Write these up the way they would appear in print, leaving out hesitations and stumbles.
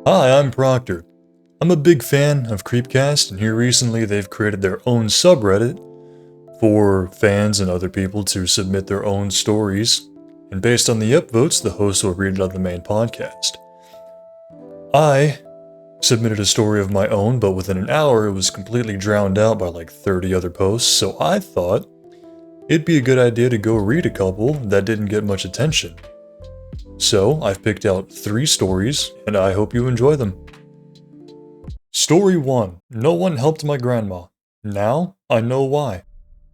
Hi, I'm Proctor. I'm a big fan of Creepcast, and here recently they've created their own subreddit for fans and other people to submit their own stories, and based on the upvotes, the host will read it on the main podcast. I submitted a story of my own, but within an hour it was completely drowned out by like 30 other posts, so I thought it'd be a good idea to go read a couple that didn't get much attention. So I've picked out 3 stories, and I hope you enjoy them. Story 1. No one helped my grandma. Now I know why.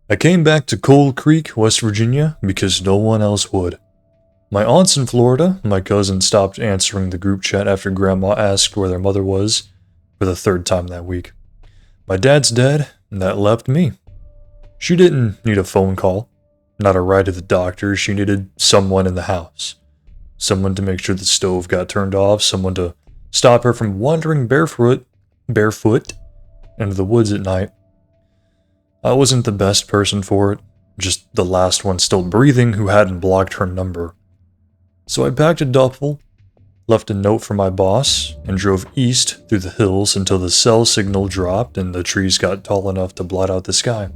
I came back to Coal Creek, West Virginia, because no one else would. My aunt's in Florida. My cousin stopped answering the group chat after Grandma asked where their mother was for the 3rd time that week. My dad's dead, and that left me. She didn't need a phone call, not a ride to the doctor. She needed someone in the house. Someone to make sure the stove got turned off, someone to stop her from wandering barefoot into the woods at night. I wasn't the best person for it, just the last one still breathing who hadn't blocked her number. So I packed a duffel, left a note for my boss, and drove east through the hills until the cell signal dropped and the trees got tall enough to blot out the sky.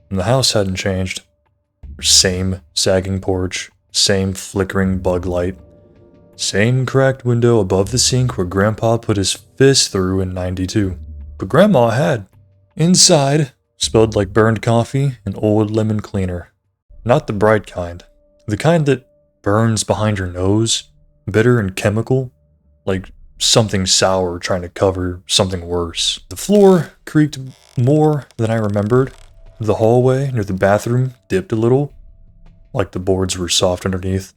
And the house hadn't changed. Same sagging porch, same flickering bug light, same cracked window above the sink where Grandpa put his fist through in '92. But Grandma had. Inside, smelled like burned coffee and old lemon cleaner. Not the bright kind. The kind that burns behind your nose, bitter and chemical, like something sour trying to cover something worse. The floor creaked more than I remembered. The hallway near the bathroom dipped a little, like the boards were soft underneath.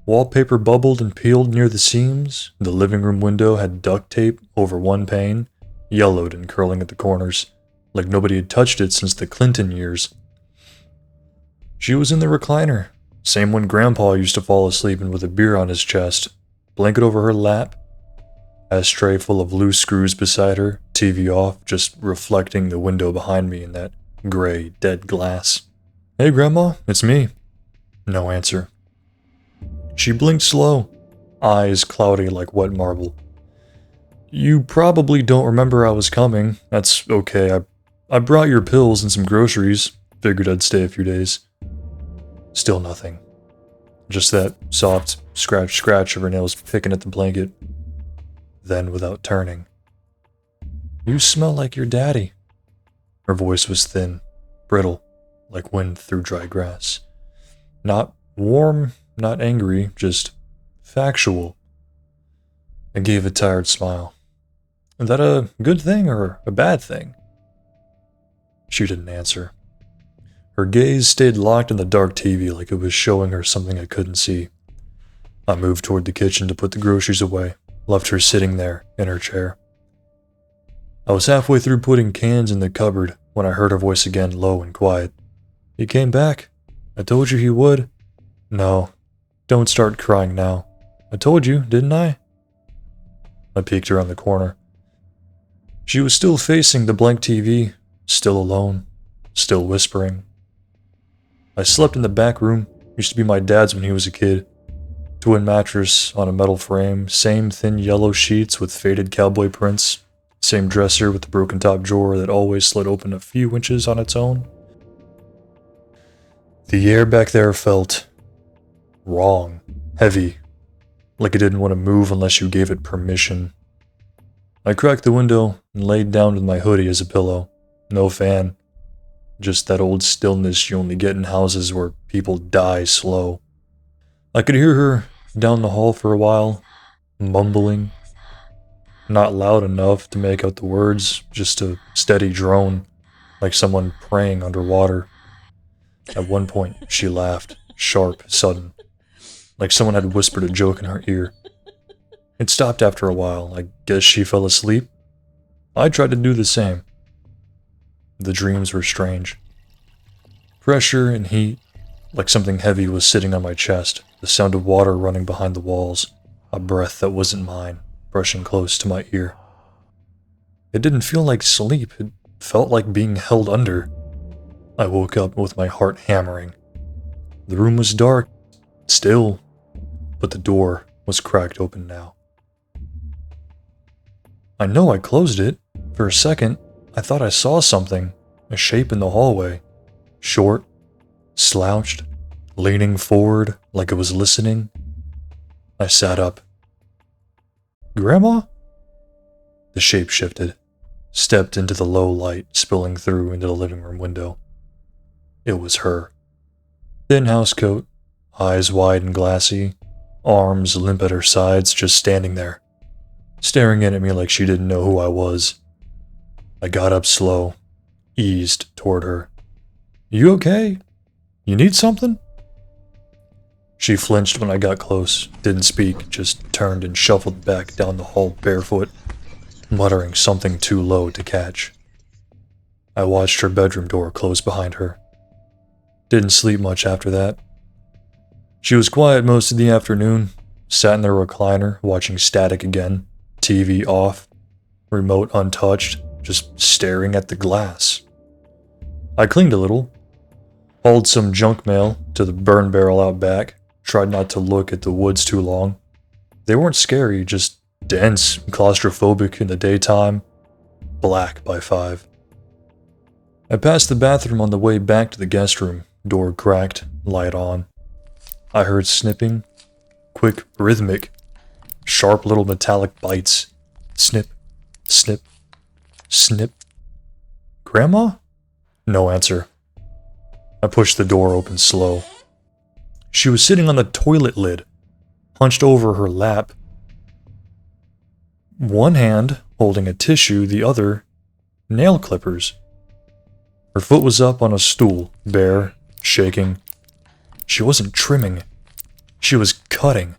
Wallpaper bubbled and peeled near the seams. The living room window had duct tape over one pane, yellowed and curling at the corners, like nobody had touched it since the Clinton years. She was in the recliner, same when Grandpa used to fall asleep in with a beer on his chest, blanket over her lap, ashtray full of loose screws beside her, TV off, just reflecting the window behind me in that gray, dead glass. "Hey, Grandma, it's me." No answer. She blinked slow, eyes cloudy like wet marble. "You probably don't remember I was coming. That's okay. I brought your pills and some groceries. Figured I'd stay a few days." Still nothing. Just that soft scratch of her nails picking at the blanket. Then, without turning, "You smell like your daddy." Her voice was thin, brittle, like wind through dry grass. Not warm, not angry, just factual. I gave a tired smile. "Is that a good thing or a bad thing?" She didn't answer. Her gaze stayed locked in the dark TV like it was showing her something I couldn't see. I moved toward the kitchen to put the groceries away, left her sitting there in her chair. I was halfway through putting cans in the cupboard when I heard her voice again, low and quiet. "He came back. I told you he would." "No, don't start crying now. I told you, didn't I?" I peeked around the corner. She was still facing the blank TV, still alone, still whispering. I slept in the back room. Used to be my dad's when he was a kid. Twin mattress on a metal frame, same thin yellow sheets with faded cowboy prints, same dresser with the broken top drawer that always slid open a few inches on its own. The air back there felt wrong, heavy, like it didn't want to move unless you gave it permission. I cracked the window and laid down with my hoodie as a pillow. No fan. Just that old stillness you only get in houses where people die slow. I could hear her down the hall for a while, mumbling. Not loud enough to make out the words, just a steady drone, like someone praying underwater. At one point, she laughed, sharp, sudden, like someone had whispered a joke in her ear. It stopped after a while. I guess she fell asleep. I tried to do the same. The dreams were strange. Pressure and heat, like something heavy was sitting on my chest, the sound of water running behind the walls, a breath that wasn't mine, brushing close to my ear. It didn't feel like sleep, it felt like being held under. I woke up with my heart hammering. The room was dark, still, but the door was cracked open now. I know I closed it. For a second, I thought I saw something, a shape in the hallway. Short, slouched, leaning forward like it was listening. I sat up. Grandma? The shape shifted, stepped into the low light spilling through into the living room window. It was her. Thin housecoat, eyes wide and glassy, arms limp at her sides, just standing there, staring in at me like she didn't know who I was. I got up slow, eased toward her. You okay? You need something? She flinched when I got close, didn't speak, just turned and shuffled back down the hall barefoot, muttering something too low to catch. I watched her bedroom door close behind her. Didn't sleep much after that. She was quiet most of the afternoon, sat in the recliner watching Static again, TV off, remote untouched, just staring at the glass. I cleaned a little, hauled some junk mail to the burn barrel out back, tried not to look at the woods too long. They weren't scary, just dense, claustrophobic in the daytime, black by 5. I passed the bathroom on the way back to the guest room, door cracked, light on. I heard snipping, quick, rhythmic, sharp little metallic bites. Snip, snip, snip. Grandma? No answer. I pushed the door open slow. She was sitting on the toilet lid, hunched over her lap. One hand holding a tissue, the other nail clippers. Her foot was up on a stool, bare, shaking. She wasn't trimming. She was cutting.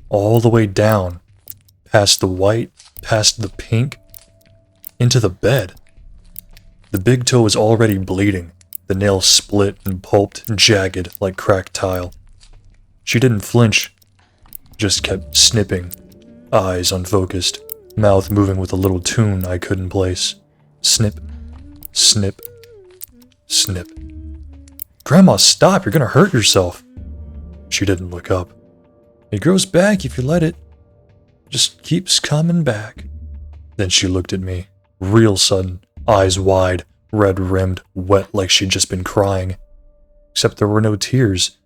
All the way down. Past the white, past the pink, into the bed. The big toe was already bleeding. The nail split and pulped, jagged like cracked tile. She didn't flinch, just kept snipping, eyes unfocused, mouth moving with a little tune I couldn't place. Snip, snip, snip. Grandma, stop, you're gonna hurt yourself. She didn't look up. It grows back if you let it. Just keeps coming back. Then she looked at me, real sudden, eyes wide, red-rimmed, wet like she'd just been crying. Except there were no tears,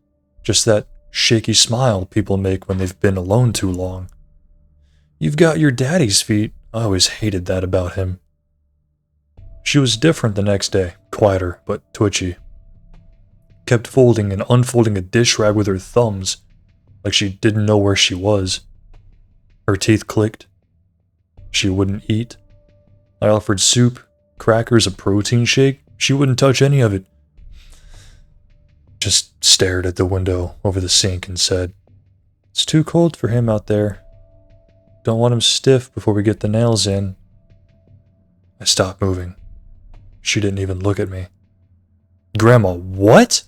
just that shaky smile people make when they've been alone too long. You've got your daddy's feet. I always hated that about him. She was different the next day, quieter but twitchy. Kept folding and unfolding a dish rag with her thumbs, like she didn't know where she was. Her teeth clicked. She wouldn't eat. I offered soup, crackers, a protein shake. She wouldn't touch any of it. Just stared at the window over the sink and said, "It's too cold for him out there. Don't want him stiff before we get the nails in." I stopped moving. She didn't even look at me. Grandma, what?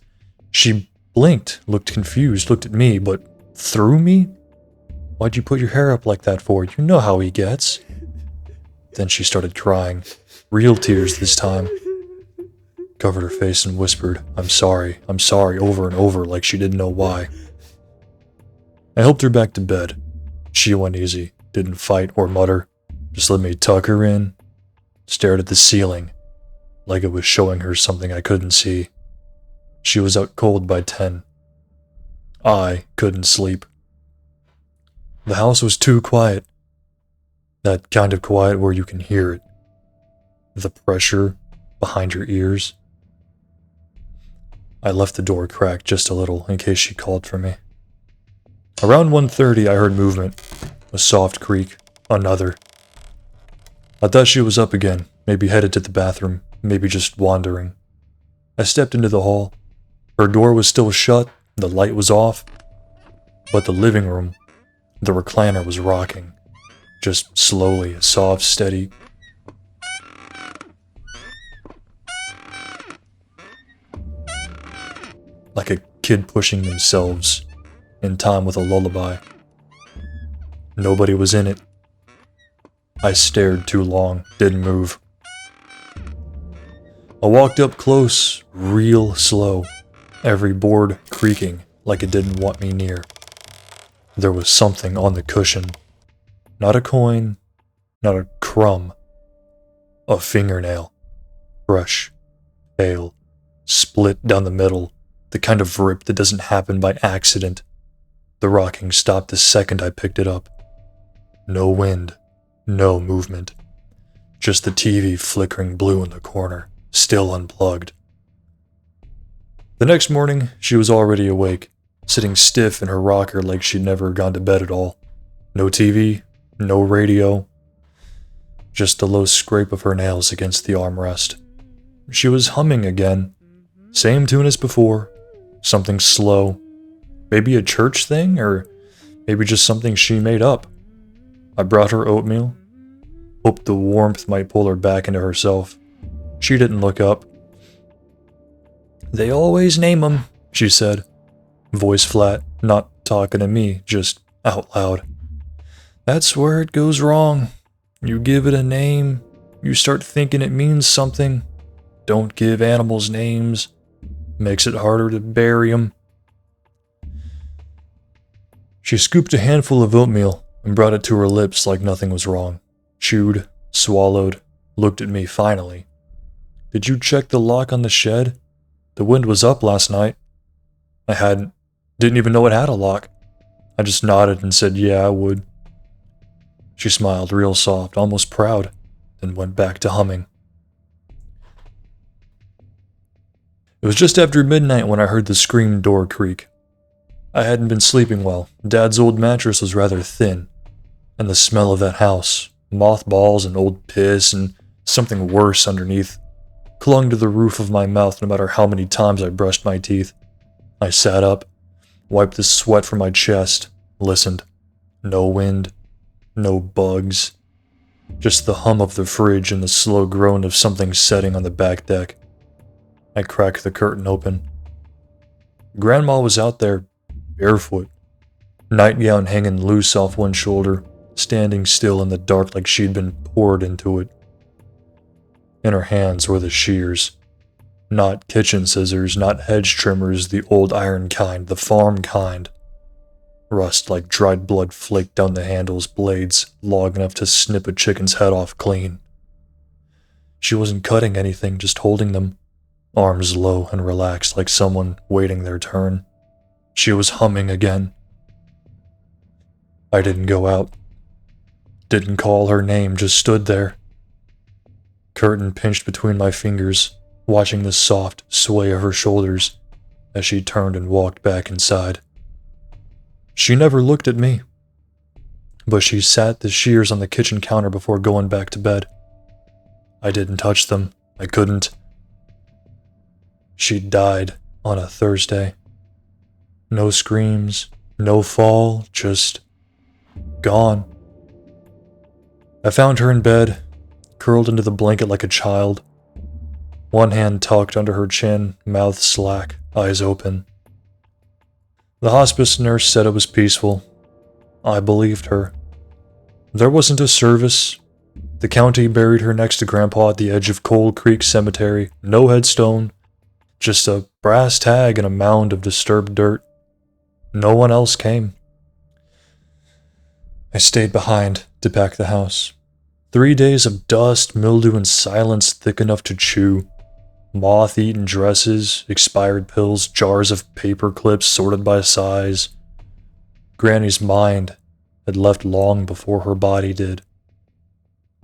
She blinked, looked confused, looked at me, but through me? Why'd you put your hair up like that for? You know how he gets. Then she started crying. Real tears this time. Covered her face and whispered, I'm sorry, over and over, like she didn't know why. I helped her back to bed. She went easy, didn't fight or mutter, just let me tuck her in, stared at the ceiling, like it was showing her something I couldn't see. She was out cold by 10. I couldn't sleep. The house was too quiet. That kind of quiet where you can hear it. The pressure behind your ears. I left the door cracked just a little in case she called for me. Around 1:30 I heard movement. A soft creak. Another. I thought she was up again, maybe headed to the bathroom, maybe just wandering. I stepped into the hall. Her door was still shut, the light was off, but the living room, the recliner was rocking. Just slowly, a soft, steady. Like a kid pushing themselves in time with a lullaby. Nobody was in it. I stared too long, didn't move. I walked up close, real slow, every board creaking like it didn't want me near. There was something on the cushion. Not a coin, not a crumb. A fingernail. Fresh. Pale. Split down the middle. The kind of rip that doesn't happen by accident. The rocking stopped the second I picked it up. No wind. No movement. Just the TV flickering blue in the corner, still unplugged. The next morning, she was already awake, sitting stiff in her rocker like she'd never gone to bed at all. No TV, no radio, just the low scrape of her nails against the armrest. She was humming again, same tune as before, something slow, maybe a church thing, or maybe just something she made up. I brought her oatmeal, hoped the warmth might pull her back into herself. She didn't look up. "They always name 'em," she said, voice flat, not talking to me, just out loud. "That's where it goes wrong. You give it a name, you start thinking it means something. Don't give animals names. Makes it harder to bury 'em." She scooped a handful of oatmeal and brought it to her lips like nothing was wrong. Chewed, swallowed, looked at me finally. "Did you check the lock on the shed? The wind was up last night." I hadn't. Didn't even know it had a lock. I just nodded and said, "Yeah, I would." She smiled real soft, almost proud, then went back to humming. It was just after midnight when I heard the screen door creak. I hadn't been sleeping well. Dad's old mattress was rather thin, and the smell of that house, mothballs and old piss and something worse underneath, clung to the roof of my mouth no matter how many times I brushed my teeth. I sat up, wiped the sweat from my chest, listened. No wind, no bugs, just the hum of the fridge and the slow groan of something setting on the back deck. I cracked the curtain open. Grandma was out there, barefoot, nightgown hanging loose off one shoulder, standing still in the dark like she'd been poured into it. In her hands were the shears. Not kitchen scissors, not hedge trimmers, the old iron kind, the farm kind. Rust like dried blood flaked down the handles, blades long enough to snip a chicken's head off clean. She wasn't cutting anything, just holding them, arms low and relaxed like someone waiting their turn. She was humming again. I didn't go out. Didn't call her name, just stood there. Curtain pinched between my fingers, watching the soft sway of her shoulders as she turned and walked back inside. She never looked at me, but she sat the shears on the kitchen counter before going back to bed. I didn't touch them. I couldn't. She died on a Thursday. No screams, no fall, just gone. I found her in bed, curled into the blanket like a child. One hand tucked under her chin, mouth slack, eyes open. The hospice nurse said it was peaceful. I believed her. There wasn't a service. The county buried her next to Grandpa at the edge of Cold Creek Cemetery. No headstone. Just a brass tag and a mound of disturbed dirt. No one else came. I stayed behind to pack the house. 3 days of dust, mildew, and silence thick enough to chew. Moth-eaten dresses, expired pills, jars of paper clips sorted by size. Granny's mind had left long before her body did.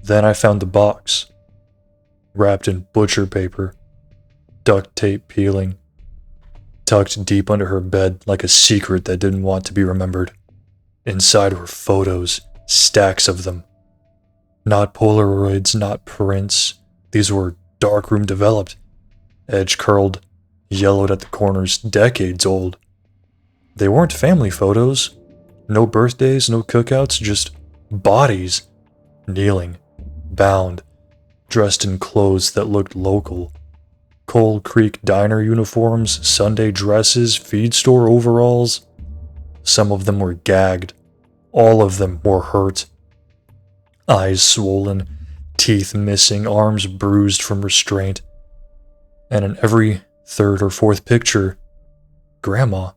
Then I found the box, wrapped in butcher paper, duct tape peeling, tucked deep under her bed like a secret that didn't want to be remembered. Inside were photos, stacks of them. Not Polaroids, not prints. These were darkroom developed, edge curled, yellowed at the corners, decades old. They weren't family photos. No birthdays, no cookouts, just bodies. Kneeling, bound, dressed in clothes that looked local. Cold Creek diner uniforms, Sunday dresses, feed store overalls. Some of them were gagged. All of them were hurt. Eyes swollen, teeth missing, arms bruised from restraint. And in every third or fourth picture, Grandma,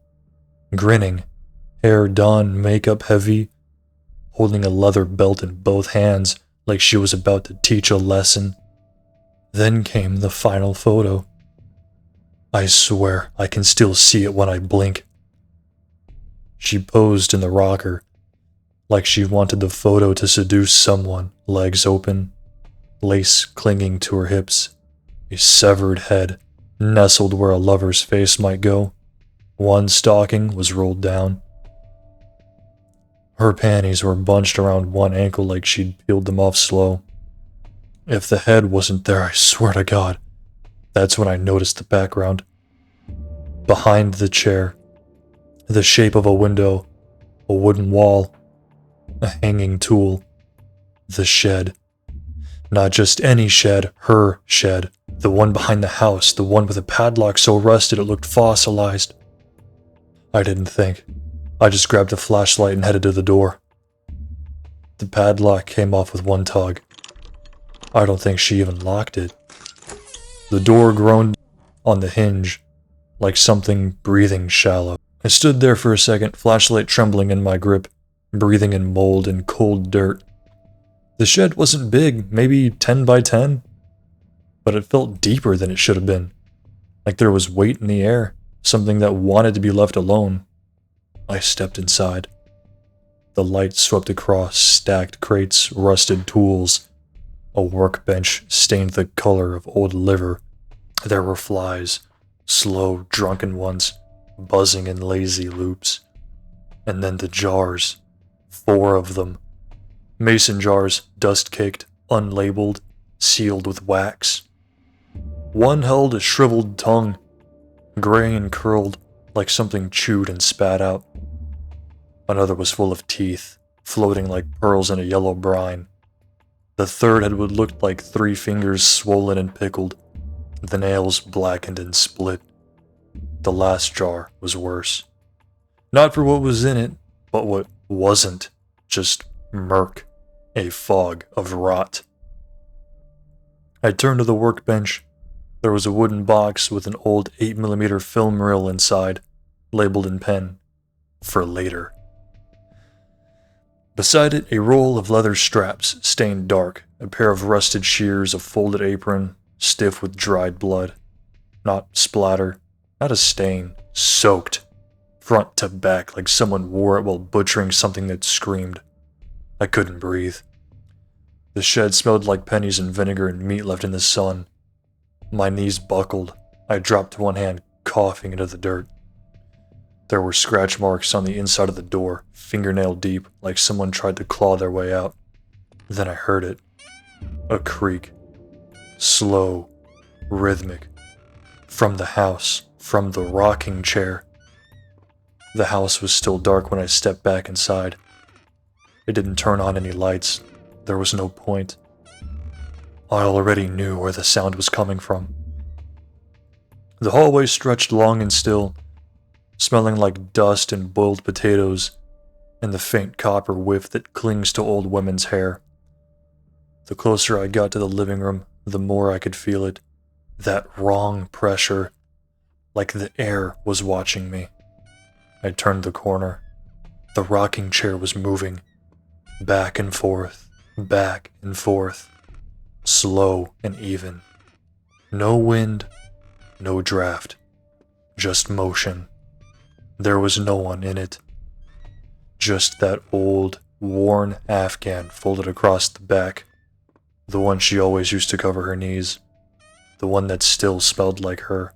grinning, hair done, makeup heavy, holding a leather belt in both hands, like she was about to teach a lesson. Then came the final photo. I swear I can still see it when I blink. She posed in the rocker, like she wanted the photo to seduce someone, legs open, lace clinging to her hips, a severed head nestled where a lover's face might go. One stocking was rolled down. Her panties were bunched around one ankle like she'd peeled them off slow. If the head wasn't there, I swear to God, that's when I noticed the background. Behind the chair, the shape of a window, a wooden wall, a hanging tool, the shed. Not just any shed, her shed. The one behind the house, the one with a padlock so rusted it looked fossilized. I didn't think. I just grabbed a flashlight and headed to the door. The padlock came off with one tug. I don't think she even locked it. The door groaned on the hinge, like something breathing shallow. I stood there for a second, flashlight trembling in my grip, breathing in mold and cold dirt. The shed wasn't big, maybe 10 by 10, but it felt deeper than it should have been, like there was weight in the air, something that wanted to be left alone. I stepped inside. The light swept across stacked crates, rusted tools. A workbench stained the color of old liver. There were flies, slow, drunken ones, buzzing in lazy loops. And then the jars. 4 of them. Mason jars, dust-caked, unlabeled, sealed with wax. One held a shriveled tongue, gray and curled, like something chewed and spat out. Another was full of teeth, floating like pearls in a yellow brine. The third had what looked like 3 fingers swollen and pickled, the nails blackened and split. The last jar was worse. Not for what was in it, but what wasn't. Just murk. A fog of rot. I turned to the workbench. There was a wooden box with an old 8mm film reel inside, labeled in pen, for later. Beside it, a roll of leather straps, stained dark, a pair of rusted shears, a folded apron, stiff with dried blood. Not splatter, not a stain, soaked, front to back like someone wore it while butchering something that screamed. I couldn't breathe. The shed smelled like pennies and vinegar and meat left in the sun. My knees buckled. I dropped one hand, coughing into the dirt. There were scratch marks on the inside of the door, fingernail deep, like someone tried to claw their way out. Then I heard it. A creak. Slow, rhythmic. From the house, from the rocking chair. The house was still dark when I stepped back inside. It didn't turn on any lights. There was no point. I already knew where the sound was coming from. The hallway stretched long and still, smelling like dust and boiled potatoes, and the faint copper whiff that clings to old women's hair. The closer I got to the living room, the more I could feel it. That wrong pressure, like the air was watching me. I turned the corner. The rocking chair was moving. Back and forth, slow and even. No wind, no draft, just motion. There was no one in it. Just that old, worn Afghan folded across the back, the one she always used to cover her knees, the one that still smelled like her.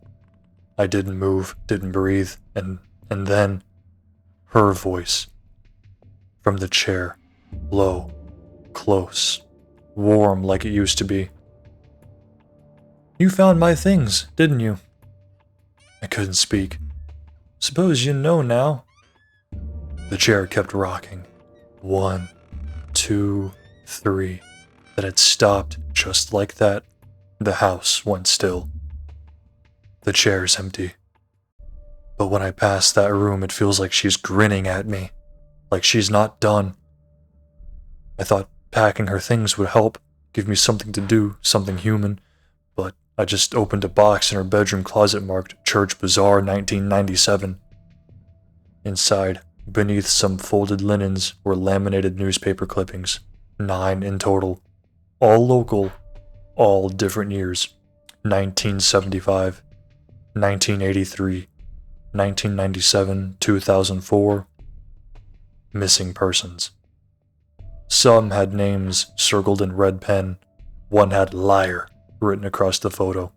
I didn't move, didn't breathe, and then, her voice. From the chair. Low, close, warm like it used to be. "You found my things, didn't you?" I couldn't speak. "Suppose you know now." The chair kept rocking. 1, 2, 3. Then it stopped just like that. The house went still. The chair's empty. But when I pass that room, it feels like she's grinning at me, like she's not done. I thought packing her things would help, give me something to do, something human, but I just opened a box in her bedroom closet marked Church Bazaar 1997. Inside, beneath some folded linens, were laminated newspaper clippings, 9 in total, All local, all different years. 1975, 1983, 1997, 2004. Missing persons. Some had names circled in red pen. One had liar written across the photo.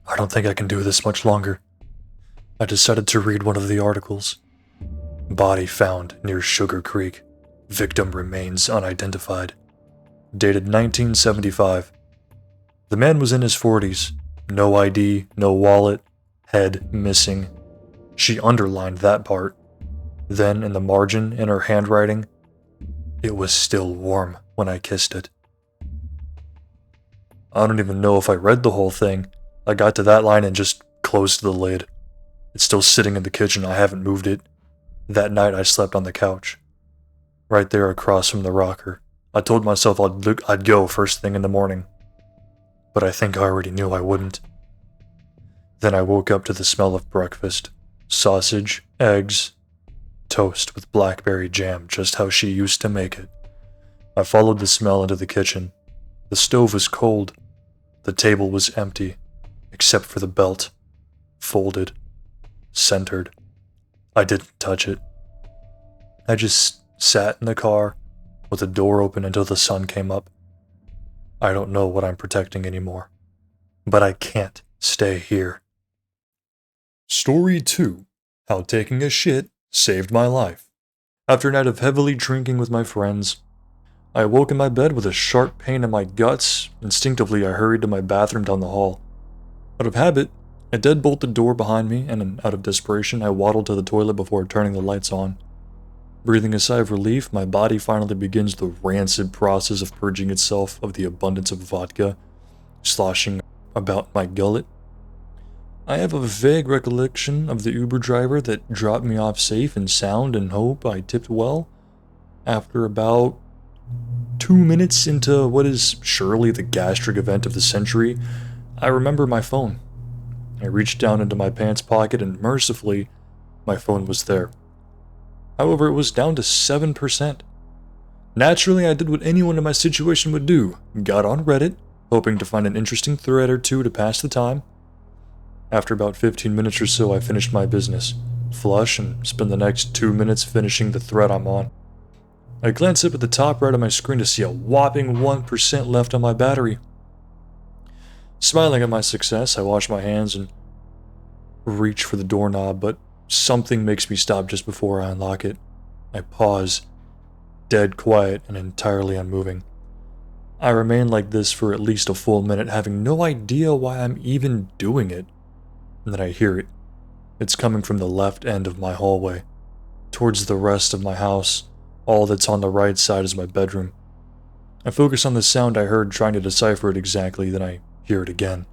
I don't think I can do this much longer. I decided to read one of the articles. Body found near Sugar Creek. Victim remains unidentified. Dated 1975. The man was in his 40s. No ID, no wallet, head missing. She underlined that part. Then, in the margin in her handwriting, it was still warm when I kissed it. I don't even know if I read the whole thing. I got to that line and just closed the lid. It's still sitting in the kitchen, I haven't moved it. That night I slept on the couch. Right there across from the rocker. I told myself I'd go first thing in the morning. But I think I already knew I wouldn't. Then I woke up to the smell of breakfast. Sausage, eggs, toast with blackberry jam, just how she used to make it. I followed the smell into the kitchen. The stove was cold. The table was empty, except for the belt. Folded. Centered. I didn't touch it. I just sat in the car with the door open until the sun came up. I don't know what I'm protecting anymore. But I can't stay here. Story 2. How taking a shit saved my life. After a night of heavily drinking with my friends, I awoke in my bed with a sharp pain in my guts. Instinctively, I hurried to my bathroom down the hall. Out of habit, I deadbolt the door behind me, and out of desperation, I waddled to the toilet before turning the lights on. Breathing a sigh of relief, my body finally begins the rancid process of purging itself of the abundance of vodka sloshing about my gullet. I have a vague recollection of the Uber driver that dropped me off safe and sound and hope I tipped well. After about 2 minutes into what is surely the gastric event of the century, I remember my phone. I reached down into my pants pocket and mercifully, my phone was there. However, it was down to 7%. Naturally, I did what anyone in my situation would do. Got on Reddit, hoping to find an interesting thread or two to pass the time. After about 15 minutes or so, I finished my business. Flush and spend the next 2 minutes finishing the thread I'm on. I glance up at the top right of my screen to see a whopping 1% left on my battery. Smiling at my success, I wash my hands and reach for the doorknob, but something makes me stop just before I unlock it. I pause, dead quiet and entirely unmoving. I remain like this for at least a full minute, having no idea why I'm even doing it. And then I hear it. It's coming from the left end of my hallway. Towards the rest of my house, all that's on the right side is my bedroom. I focus on the sound I heard, trying to decipher it exactly, then I hear it again.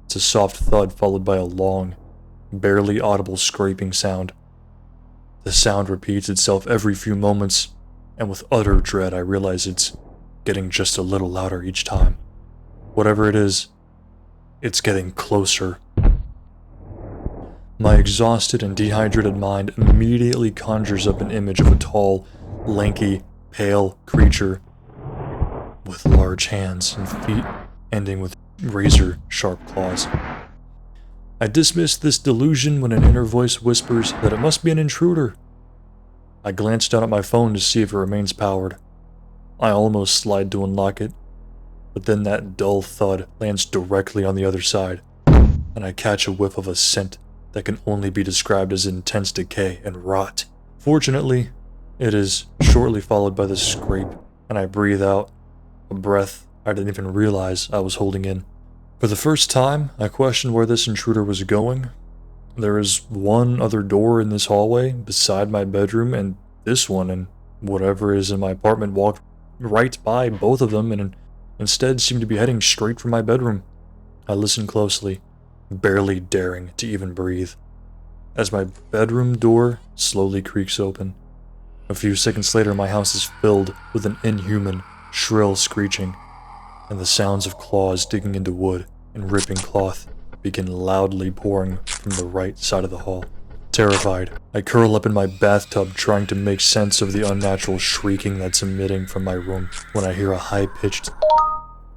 It's a soft thud followed by a long, barely audible scraping sound. The sound repeats itself every few moments, and with utter dread I realize it's getting just a little louder each time. Whatever it is, it's getting closer. My exhausted and dehydrated mind immediately conjures up an image of a tall, lanky, pale creature with large hands and feet ending with razor-sharp claws. I dismiss this delusion when an inner voice whispers that it must be an intruder. I glance down at my phone to see if it remains powered. I almost slide to unlock it, but then that dull thud lands directly on the other side, and I catch a whiff of a scent that can only be described as intense decay and rot. Fortunately, it is shortly followed by the scrape, and I breathe out, a breath I didn't even realize I was holding in. For the first time, I questioned where this intruder was going. There is one other door in this hallway beside my bedroom, and this one and whatever is in my apartment walked right by both of them and instead seemed to be heading straight for my bedroom. I listened closely, barely daring to even breathe, as my bedroom door slowly creaks open. A few seconds later, my house is filled with an inhuman, shrill screeching, and the sounds of claws digging into wood and ripping cloth begin loudly pouring from the right side of the hall. Terrified, I curl up in my bathtub trying to make sense of the unnatural shrieking that's emitting from my room when I hear a high-pitched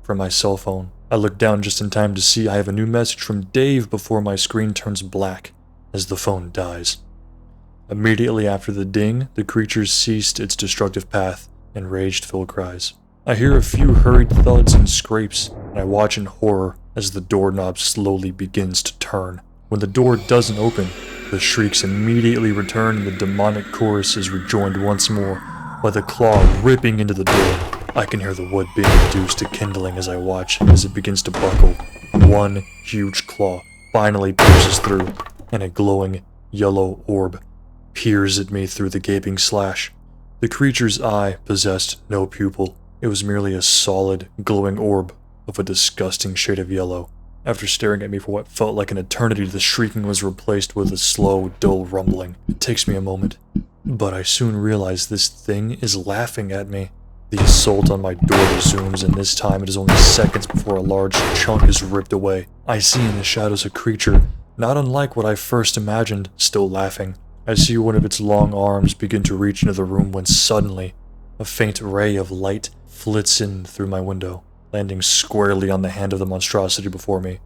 from my cell phone. I look down just in time to see I have a new message from Dave before my screen turns black as the phone dies. Immediately after the ding, the creature ceased its destructive path and rage-filled cries. I hear a few hurried thuds and scrapes, and I watch in horror as the doorknob slowly begins to turn. When the door doesn't open, the shrieks immediately return and the demonic chorus is rejoined once more by the claw ripping into the door. I can hear the wood being reduced to kindling as I watch as it begins to buckle. One huge claw finally pierces through, and a glowing yellow orb peers at me through the gaping slash. The creature's eye possessed no pupil. It was merely a solid, glowing orb of a disgusting shade of yellow. After staring at me for what felt like an eternity, the shrieking was replaced with a slow, dull rumbling. It takes me a moment, but I soon realize this thing is laughing at me. The assault on my door resumes, and this time it is only seconds before a large chunk is ripped away. I see in the shadows a creature, not unlike what I first imagined, still laughing. I see one of its long arms begin to reach into the room when suddenly, a faint ray of light flits in through my window, landing squarely on the hand of the monstrosity before me.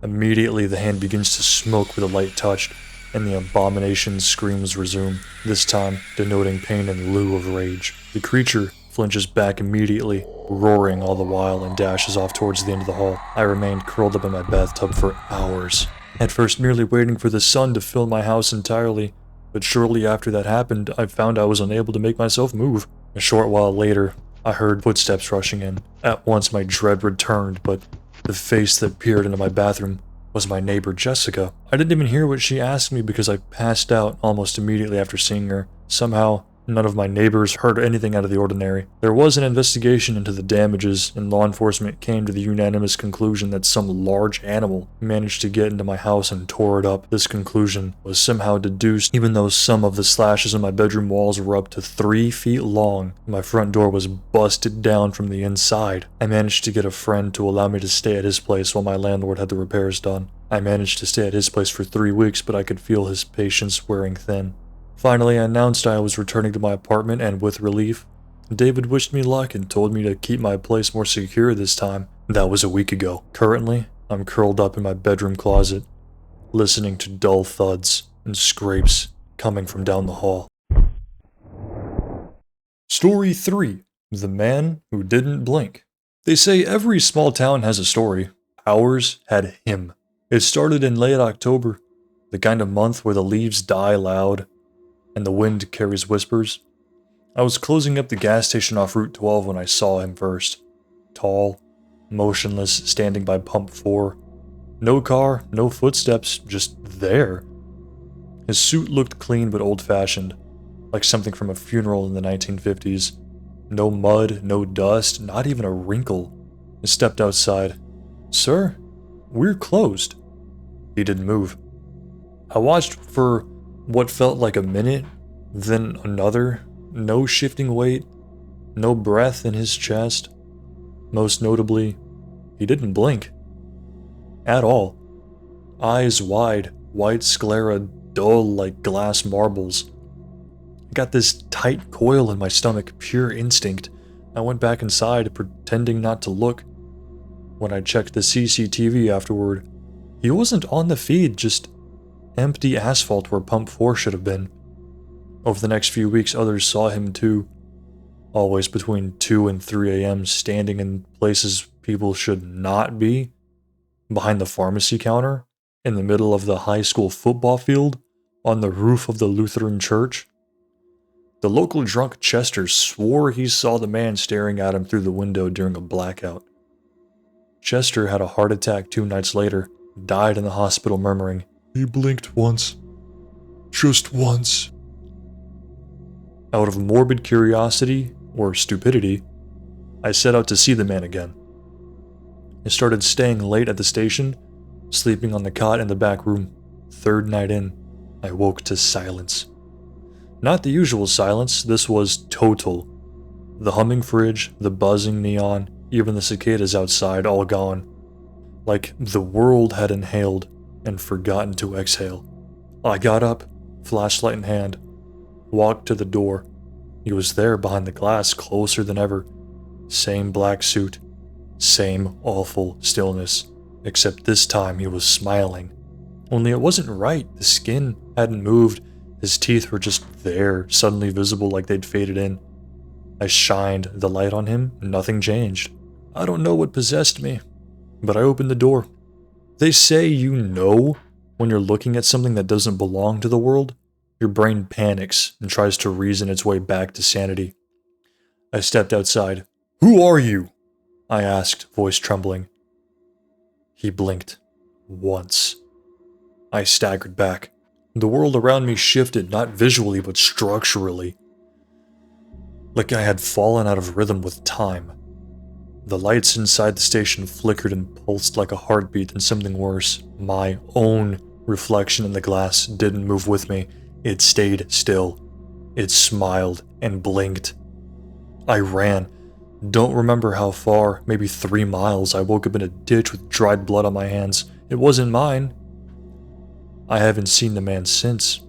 Immediately, the hand begins to smoke where the light touched, and the abomination's screams resume, this time denoting pain in lieu of rage. The creature flinches back immediately, roaring all the while, and dashes off towards the end of the hall. I remained curled up in my bathtub for hours, at first merely waiting for the sun to fill my house entirely, but shortly after that happened, I found I was unable to make myself move. A short while later, I heard footsteps rushing in. At once my dread returned, but the face that peered into my bathroom was my neighbor Jessica. I didn't even hear what she asked me because I passed out almost immediately after seeing her. Somehow, none of my neighbors heard anything out of the ordinary. There was an investigation into the damages, and law enforcement came to the unanimous conclusion that some large animal managed to get into my house and tore it up. This conclusion was somehow deduced even though some of the slashes on my bedroom walls were up to 3 feet long. My front door was busted down from the inside. I managed to get a friend to allow me to stay at his place while my landlord had the repairs done. I managed to stay at his place for 3 weeks, but I could feel his patience wearing thin. Finally, I announced I was returning to my apartment, and with relief, David wished me luck and told me to keep my place more secure this time. That was a week ago. Currently, I'm curled up in my bedroom closet, listening to dull thuds and scrapes coming from down the hall. Story 3. The Man Who Didn't Blink. They say every small town has a story. Ours had him. It started in late October, the kind of month where the leaves die loud and the wind carries whispers. I was closing up the gas station off Route 12 when I saw him first. Tall, motionless, standing by pump 4. No car, no footsteps, just there. His suit looked clean but old-fashioned, like something from a funeral in the 1950s. No mud, no dust, not even a wrinkle. I stepped outside. "Sir, we're closed." He didn't move. I watched for what felt like a minute, then another. No shifting weight, no breath in his chest. Most notably, he didn't blink. At all. Eyes wide, white sclera dull like glass marbles. I got this tight coil in my stomach, pure instinct. I went back inside, pretending not to look. When I checked the CCTV afterward, he wasn't on the feed, just empty asphalt where pump 4 should have been. Over the next few weeks, others saw him too. Always between 2 and 3 a.m., standing in places people should not be. Behind the pharmacy counter, in the middle of the high school football field, on the roof of the Lutheran church. The local drunk Chester swore he saw the man staring at him through the window during a blackout. Chester had a heart attack 2 nights later, died in the hospital murmuring, "He blinked once. Just once." Out of morbid curiosity, or stupidity, I set out to see the man again. I started staying late at the station, sleeping on the cot in the back room. 3rd night in, I woke to silence. Not the usual silence, this was total. The humming fridge, the buzzing neon, even the cicadas outside, all gone. Like the world had inhaled and forgotten to exhale. I got up, flashlight in hand, walked to the door. He was there behind the glass, closer than ever. Same black suit, same awful stillness, except this time he was smiling. Only it wasn't right. The skin hadn't moved. His teeth were just there, suddenly visible like they'd faded in. I shined the light on him, and nothing changed. I don't know what possessed me, but I opened the door. They say you know when you're looking at something that doesn't belong to the world. Your brain panics and tries to reason its way back to sanity. I stepped outside. "Who are you?" I asked, voice trembling. He blinked. Once. I staggered back. The world around me shifted, not visually but structurally. Like I had fallen out of rhythm with time. The lights inside the station flickered and pulsed like a heartbeat and something worse. My own reflection in the glass didn't move with me. It stayed still. It smiled and blinked. I ran. Don't remember how far, maybe 3 miles. I woke up in a ditch with dried blood on my hands. It wasn't mine. I haven't seen the man since.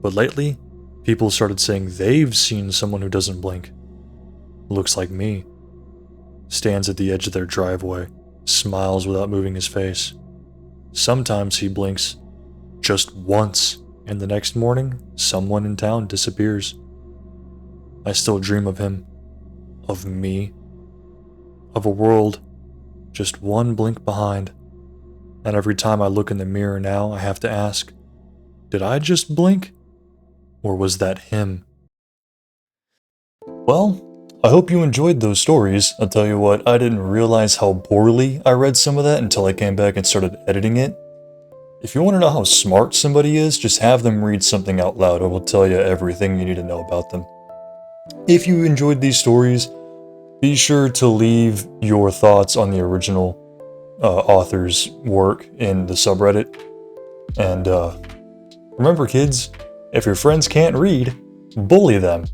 But lately, people started saying they've seen someone who doesn't blink. Looks like me. Stands at the edge of their driveway, smiles without moving his face. Sometimes he blinks, just once, and the next morning, someone in town disappears. I still dream of him, of me, of a world just one blink behind. And every time I look in the mirror now, I have to ask, did I just blink? Or was that him? Well, I hope you enjoyed those stories. I'll tell you what, I didn't realize how poorly I read some of that until I came back and started editing it. If you want to know how smart somebody is, just have them read something out loud. It will tell you everything you need to know about them. If you enjoyed these stories, be sure to leave your thoughts on the original author's work in the subreddit. And remember kids, if your friends can't read, bully them.